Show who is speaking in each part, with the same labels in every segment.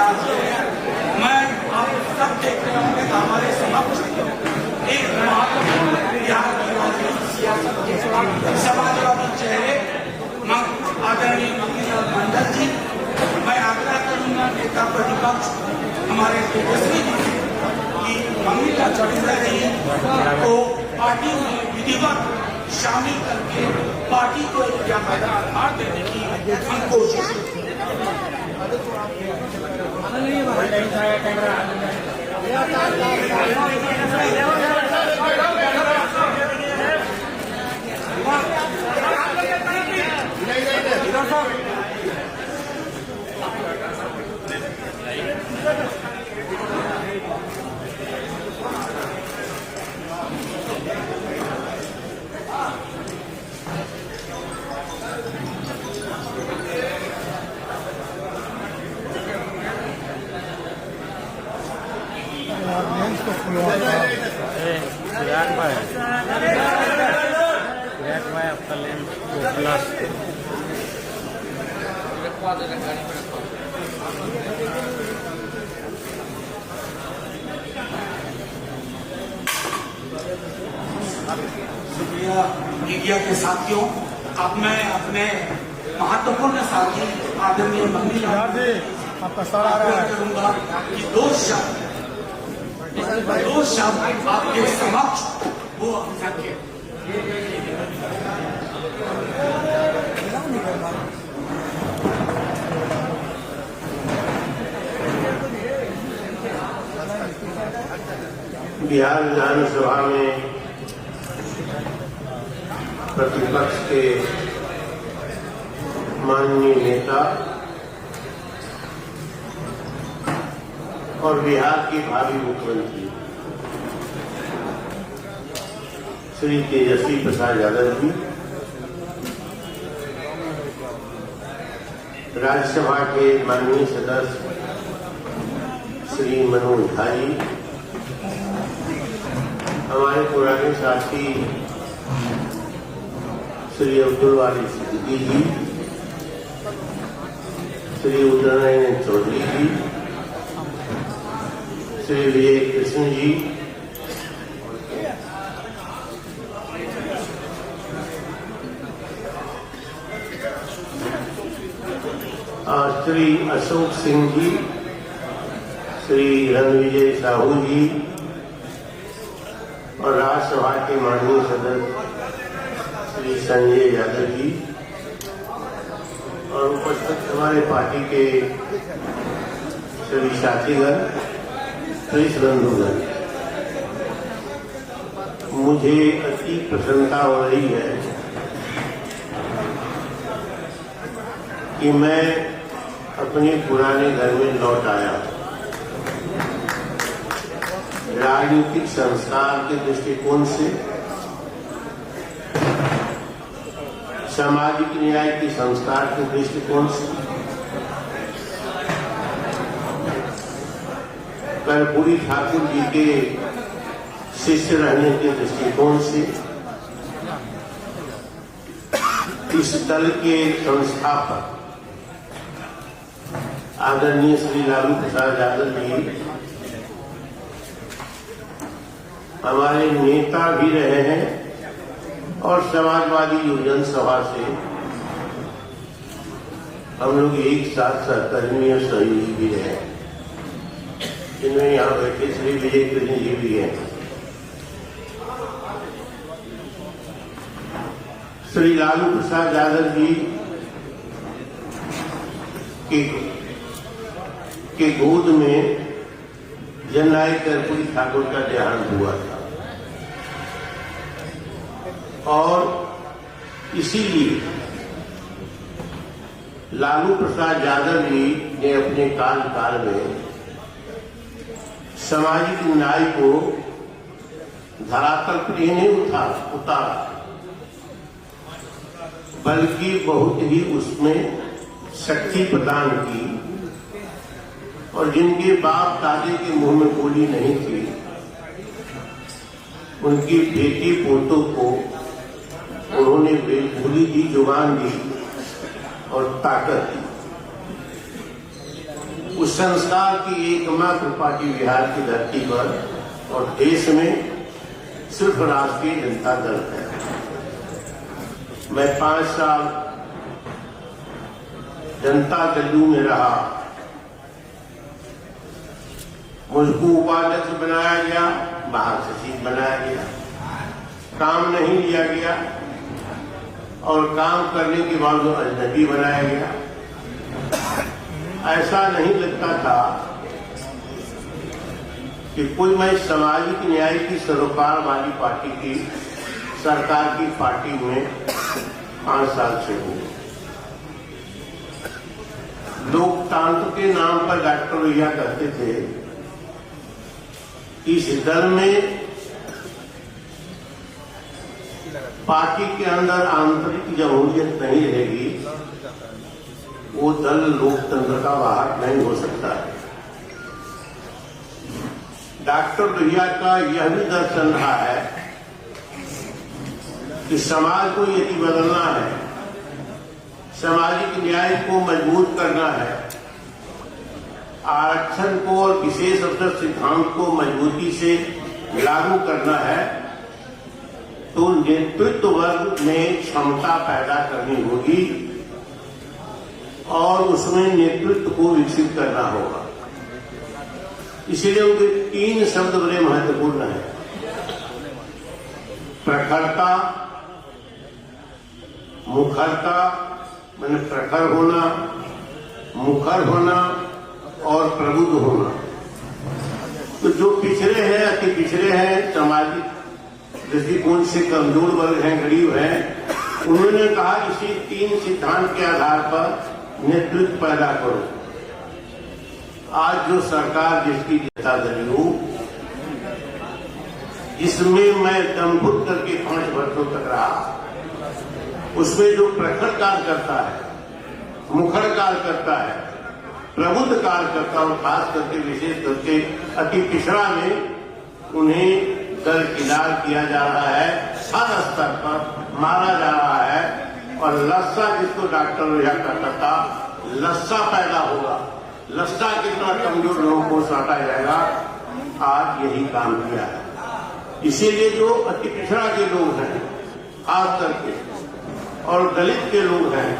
Speaker 1: मैं आप सब देख रहे होंगे हमारे समक्ष एक महत्वपूर्ण बिहार की सियासत के समाजवादी चेहरे आदरणीय मंगीलाल मंडल जी, मैं आग्रह करूंगा नेता प्रतिपक्ष हमारे तेजस्वी जी की मंगीलाल मंडल जी को पार्टी में विधिवत शामिल करके पार्टी को एक ज्ञापन आधार देने की हम कोशिश शुक्रिया मीडिया के साथियों। अब मैं अपने महत्वपूर्ण साथी आदरणीय मंगीलाल आपका सवाल करूंगा कि दो शब्द आपके समक्ष वो रखें।
Speaker 2: बिहार विधानसभा में प्रतिपक्ष के माननीय नेता और बिहार के भावी मुख्यमंत्री श्री तेजस्वी प्रसाद यादव जी, राज्यसभा के माननीय सदस्य श्री मनोज झा जी, हमारे पुराने साथी श्री अब्दुल वाली सिद्दीकी जी, श्री उदयनारायण चौधरी जी, श्री विजय कृष्ण जी, श्री अशोक सिंह जी, श्री रणविजय साहू जी और राज्यसभा के माननीय सदस्य श्री संजय यादव जी और उपस्थित हमारे पार्टी के सभी साथीगण, प्रेस बंधुगण, मुझे अति प्रसन्नता हो रही है कि मैं अपने पुराने घर में लौट आया। राजनीतिक संस्कार के दृष्टिकोण से, सामाजिक न्याय के संस्कार के दृष्टिकोण से, कर्पूरी ठाकुर जी के शिष्य रहने के दृष्टिकोण से, इस दल के संस्थापक आदरणीय श्री लालू प्रसाद यादव जी हमारे नेता भी रहे हैं और समाजवादी योजन सभा से हम लोग एक साथ सहकर्मी और सहयोगी भी रहे, जिनमें यहाँ बैठे श्री विजय कृष्ण जी भी हैं। श्री लालू प्रसाद यादव जी के गोद में जननायक कर्पूरी ठाकुर का देहांत हुआ था और इसीलिए लालू प्रसाद यादव जी ने अपने काल में सामाजिक न्याय को धरातल पर नहीं उतारा, बल्कि बहुत ही उसमें शक्ति प्रदान की और जिनके बाप दादे के मुंह में गोली नहीं थी, उनकी बेटी पोतों को उन्होंने बेखुदी दी, जुबान दी और ताकत दी। उस संस्कार की एकमात्र पार्टी बिहार की धरती पर और देश में सिर्फ राष्ट्रीय जनता दल है। मैं 5 साल जनता दल में रहा, मुझको उपाध्यक्ष बनाया गया, महासचिव बनाया गया, काम नहीं लिया गया और काम करने के बाद वो अजनबी बनाया गया। ऐसा नहीं लगता था कि कोई मैं सामाजिक न्याय की सरोकार वाली पार्टी की सरकार की पार्टी में 5 साल से हूं। लोकतंत्र के नाम पर डॉक्टर भैया कहते थे कि इस दल में पार्टी के अंदर आंतरिक जमहूरियत नहीं रहेगी, वो दल लोकतंत्र का वाहक नहीं हो सकता है। डॉक्टर भैया का यह भी दर्शन रहा है कि समाज को यदि बदलना है, सामाजिक न्याय को मजबूत करना है, आरक्षण को और विशेष अवसर सिद्धांत को मजबूती से लागू करना है, तो नेतृत्व वर्ग में क्षमता पैदा करनी होगी और उसमें नेतृत्व को विकसित करना होगा। इसलिए उनके 3 शब्द बड़े महत्वपूर्ण हैं: प्रखरता, मुखरता माने प्रखर होना, मुखर होना और प्रबुद्ध होना। तो जो पिछड़े हैं, अति पिछड़े हैं, सामाजिक दृष्टिकोण से कमजोर वर्ग हैं, गरीब हैं, उन्होंने कहा इसी 3 सिद्धांत के आधार पर नेतृत्व पैदा करो। आज जो सरकार जिसकी जनता दल हूं, जिसमें मैं दमघुट करके 5 वर्षों तक रहा, उसमें जो प्रखर कार्य करता है, मुखर कार्य करता है, प्रबुद्ध कार्य करता है, खास करके विशेष करके अति पिछड़ा में उन्हें दरकिनार किया जा रहा है, हर स्तर पर मारा जा रहा है और लस्सा, जिसको डॉक्टर भैया कहता था, लस्सा पैदा होगा। लस्सा कितना कमजोर लोगों को साटा जाएगा, आज यही काम किया है। इसीलिए जो अति पिछड़ा के लोग हैं, खास करके और दलित के लोग हैं,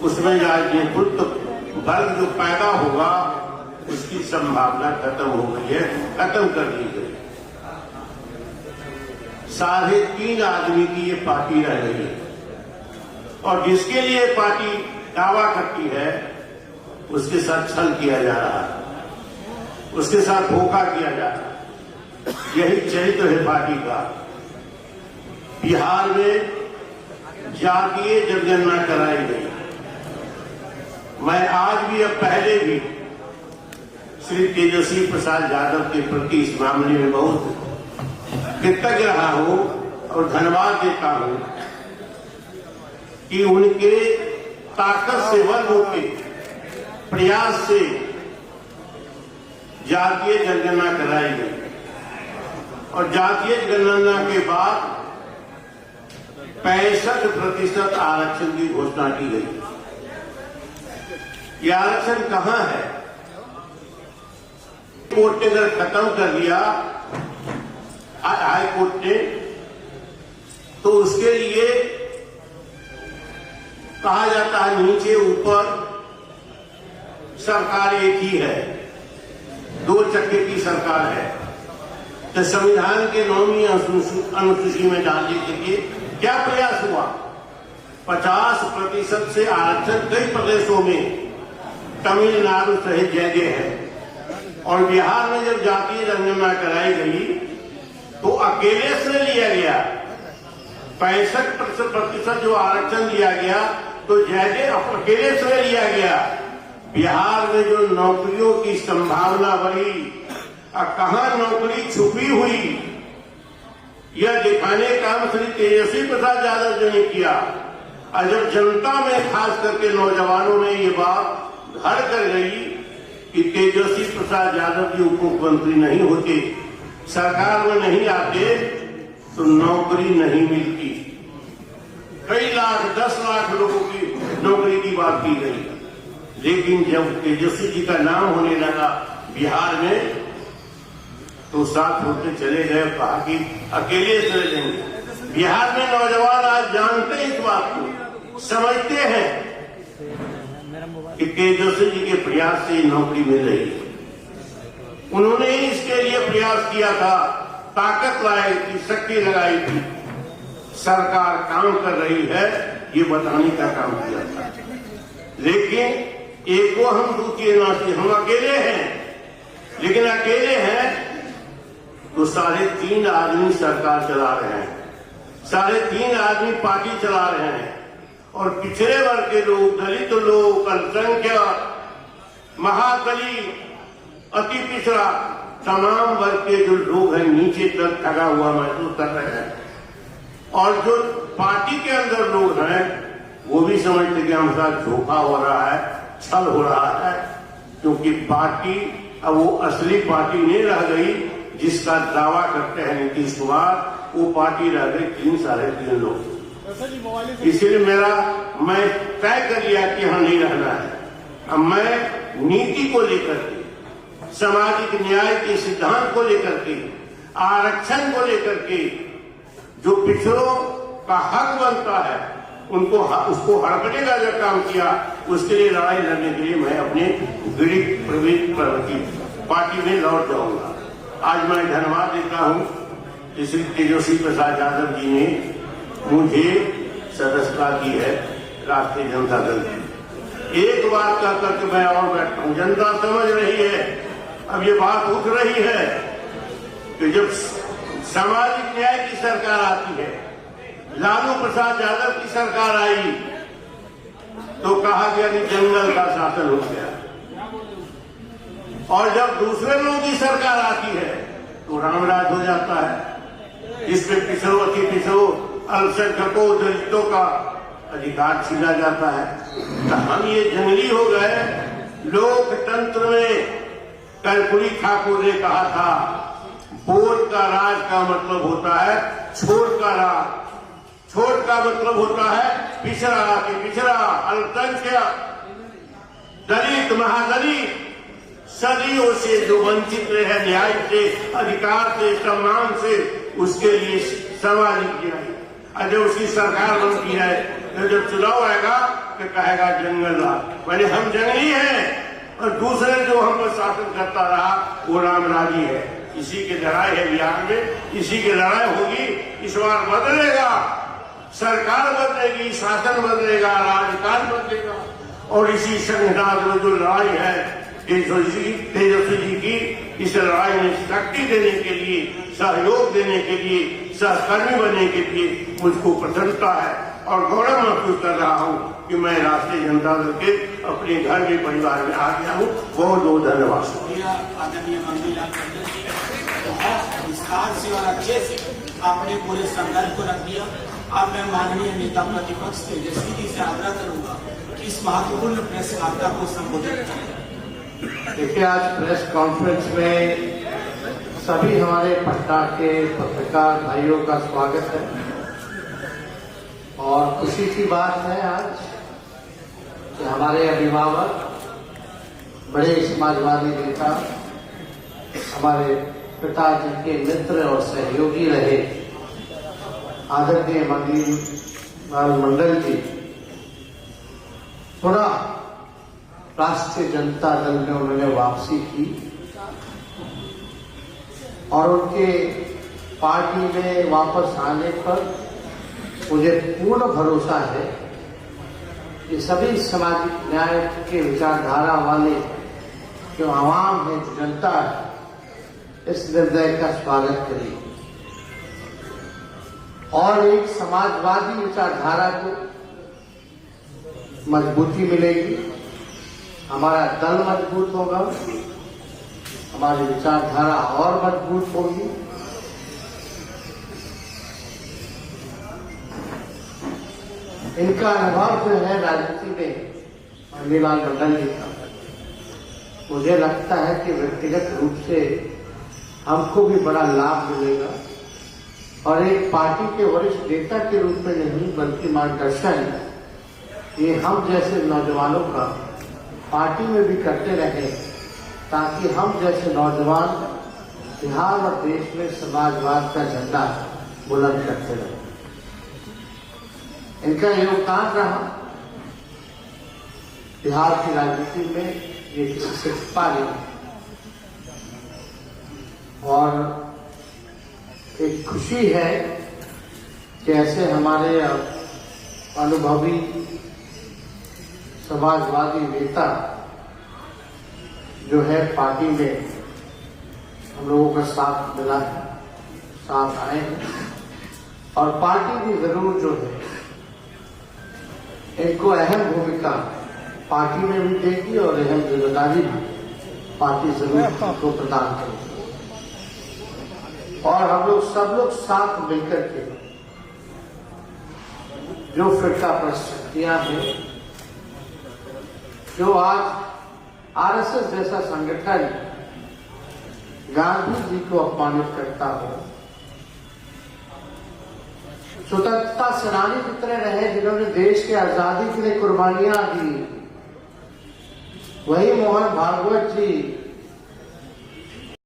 Speaker 2: उसमें आज नेतृत्व वर्ग जो पैदा होगा उसकी संभावना खत्म हो गई है, खत्म कर दी गई। 3.5 आदमी की ये पार्टी रह गई है और जिसके लिए पार्टी दावा करती है उसके साथ छल किया जा रहा है, उसके साथ धोखा किया जा रहा है। यही चरित्र है पार्टी का। बिहार में जातीय जनगणना कराई गई। मैं आज भी, अब पहले भी श्री तेजस्वी प्रसाद यादव के प्रति इस मामले में बहुत कृतज्ञ रहा हूं और धन्यवाद देता हूं कि उनके ताकत से, वर्ग के प्रयास से जातीय जनगणना कराई गई और जातीय जनगणना के बाद 65% आरक्षण की घोषणा की गई। यह आरक्षण कहां है? कोर्ट ने अगर खत्म कर दिया, हाई कोर्ट ने, तो उसके लिए कहा जाता है नीचे ऊपर सरकार एक ही है, 2 चक्के की सरकार है। तो संविधान के 9वीं अनुसूची में डालने के लिए क्या प्रयास हुआ? 50% से आरक्षण कई प्रदेशों में, तमिलनाडु सहित जगह है और बिहार में जब जातीय जनगणना कराई गई तो अकेले से लिया गया 65% जो आरक्षण दिया गया, तो जगह अकेले से लिया गया। बिहार में जो नौकरियों की संभावना बढ़ी, कहां नौकरी छुपी हुई, यह दिखाने का काम श्री तेजस्वी प्रसाद यादव जी ने किया। और जब जनता में, खास करके नौजवानों में ये बात घर कर गई कि तेजस्वी प्रसाद यादव जी उप मुख्यमंत्री नहीं होते, सरकार में नहीं आते, तो नौकरी नहीं मिलती। कई लाख, 10 लाख लोगों की नौकरी की बात की गई। लेकिन जब तेजस्वी जी का नाम होने लगा बिहार में तो साथ होते चले गए, कहा कि अकेले चले जाएंगे। बिहार में नौजवान आज जानते हैं इस बात को, समझते हैं कि तेजस्वी जी के प्रयास से नौकरी मिल रही है। उन्होंने इसके लिए प्रयास किया था, ताकत लाई थी, शक्ति लगाई थी, सरकार काम कर रही है ये बताने का काम किया था। लेकिन एक को हम दूसरे नाते, हम अकेले हैं, लेकिन अकेले हैं तो 3.5 आदमी सरकार चला रहे हैं, 3.5 आदमी पार्टी चला रहे हैं, और पिछड़े वर्ग के लोग, दलित लोग, अल्पसंख्यक, महादलित, अति पिछड़ा, तमाम वर्ग के जो लोग हैं नीचे तक ठगा हुआ महसूस कर रहे हैं। और जो पार्टी के अंदर लोग हैं वो भी समझते कि हमारे साथ धोखा हो रहा है, छल हो रहा है, क्योंकि पार्टी अब वो असली पार्टी नहीं रह गई जिसका दावा करते हैं नीतीश कुमार, वो पार्टी रह गई 3-3.5 लोग। इसलिए मैं तय कर लिया कि यहाँ नहीं रहना है। अब मैं नीति को लेकर के, सामाजिक न्याय के सिद्धांत को लेकर के, आरक्षण को लेकर के, जो पिछड़ों का हक बनता है उसको हड़पने का जो काम किया, उसके लिए लड़ाई लड़ने के लिए मैं अपने गरीब प्रवृत्ति पार्टी में लौट जाऊंगा। आज मैं धन्यवाद देता हूं श्री तेजस्वी प्रसाद यादव जी ने मुझे सदस्यता की है राष्ट्रीय जनता दल की। एक बात कह करके मैं और बैठता हूं, जनता समझ रही है, अब ये बात उठ रही है कि जब सामाजिक न्याय की सरकार आती है, लालू प्रसाद यादव की सरकार आई तो कहा गया कि जंगल का शासन हो गया, और जब दूसरे लोगों की सरकार आती है तो रामराज हो जाता है। इसमें पिछड़ों, अति पिछड़ों, अल्पसंख्यकों, दलितों का अधिकार छीना जाता है। तो हम ये जंगली हो गए। लोकतंत्र में कर्पूरी ठाकुर ने कहा था, वोट का राज का मतलब होता है छोड़ का राज, छोड़ का मतलब होता है पिछड़ा के पिछड़ा, अल्पसंख्यक, दलित, महादलित, सदियों से जो वंचित रहे न्याय से, अधिकार से, सम्मान से, उसके लिए सामाजिक न्याय। और जब उसकी सरकार बनती है तो जब चुनाव आएगा तो कहेगा जंगल राज, मैंने हम जंगली हैं और दूसरे जो हम पर शासन करता रहा वो रामराजी है। इसी की लड़ाई है बिहार में, इसी की लड़ाई होगी। इस बार बदलेगा, सरकार बदलेगी, शासन बदलेगा, राजकाज बदलेगा, और इसी संविधान में जो लड़ाई है तेजस्वी जी की, इस लड़ाई में शक्ति देने के लिए, सहयोग देने के लिए, सहकर्मी बनने के लिए मुझको प्रसन्नता है और गौरव महसूस कर रहा हूँ कि मैं राष्ट्रीय जनता दल के अपने घर में, परिवार में आ गया हूँ। बहुत बहुत धन्यवाद।
Speaker 1: आदरणीय मंत्रीलाल बहुत विस्तार से और अच्छे से आपने पूरे संदर्भ को रख दिया। अब मैं माननीय नेता प्रतिपक्ष तेजस्वी जी से आग्रह करूंगा कि इस महत्वपूर्ण प्रेस वार्ता को संबोधित करें।
Speaker 3: देखिए, आज प्रेस कॉन्फ्रेंस में सभी हमारे पटना के पत्रकार भाइयों का स्वागत है और खुशी की बात है आज कि हमारे अभिभावक, बड़े समाजवादी नेता, हमारे पिताजी के मित्र और सहयोगी रहे आदरणीय मंगीलाल मंडल जी पुनः राष्ट्रीय जनता दल में उन्होंने वापसी की और उनके पार्टी में वापस आने पर मुझे पूर्ण भरोसा है कि सभी सामाजिक न्याय के विचारधारा वाले जो आवाम है, जो जनता है, इस निर्णय का स्वागत करेगी और एक समाजवादी विचारधारा को मजबूती मिलेगी। हमारा दल मजबूत होगा, हमारी विचारधारा और मजबूत होगी। इनका अनुभव जो है राजनीति में मंगीलाल मंडल जी का, मुझे लगता है कि व्यक्तिगत रूप से हमको भी बड़ा लाभ मिलेगा और एक पार्टी के वरिष्ठ नेता के रूप में नहीं बल्कि मार्गदर्शन ये हम जैसे नौजवानों का पार्टी में भी करते रहे, ताकि हम जैसे नौजवान बिहार और देश में समाजवाद का झंडा बुलंद करते रहे। इनका योगदान रहा बिहार की राजनीति में, ये किसी से छिपा नहीं। और एक खुशी है कि ऐसे हमारे अनुभवी समाजवादी नेता जो है पार्टी में हम लोगों का साथ मिला है, साथ आए हैं। और पार्टी भी जरूर जो है इनको अहम भूमिका पार्टी में भी देगी और अहम जिम्मेदारी भी पार्टी जरूर को प्रदान करेगी। और हम लोग सब लोग साथ मिलकर के जो फिरका प्रस्त शक्तियां हैं, जो आज आरएसएस जैसा संगठन गांधी जी को अपमानित करता हो, स्वतंत्रता सेनानी कितने रहे जिन्होंने देश की आजादी के लिए कुर्बानियां दी, वही मोहन भागवत जी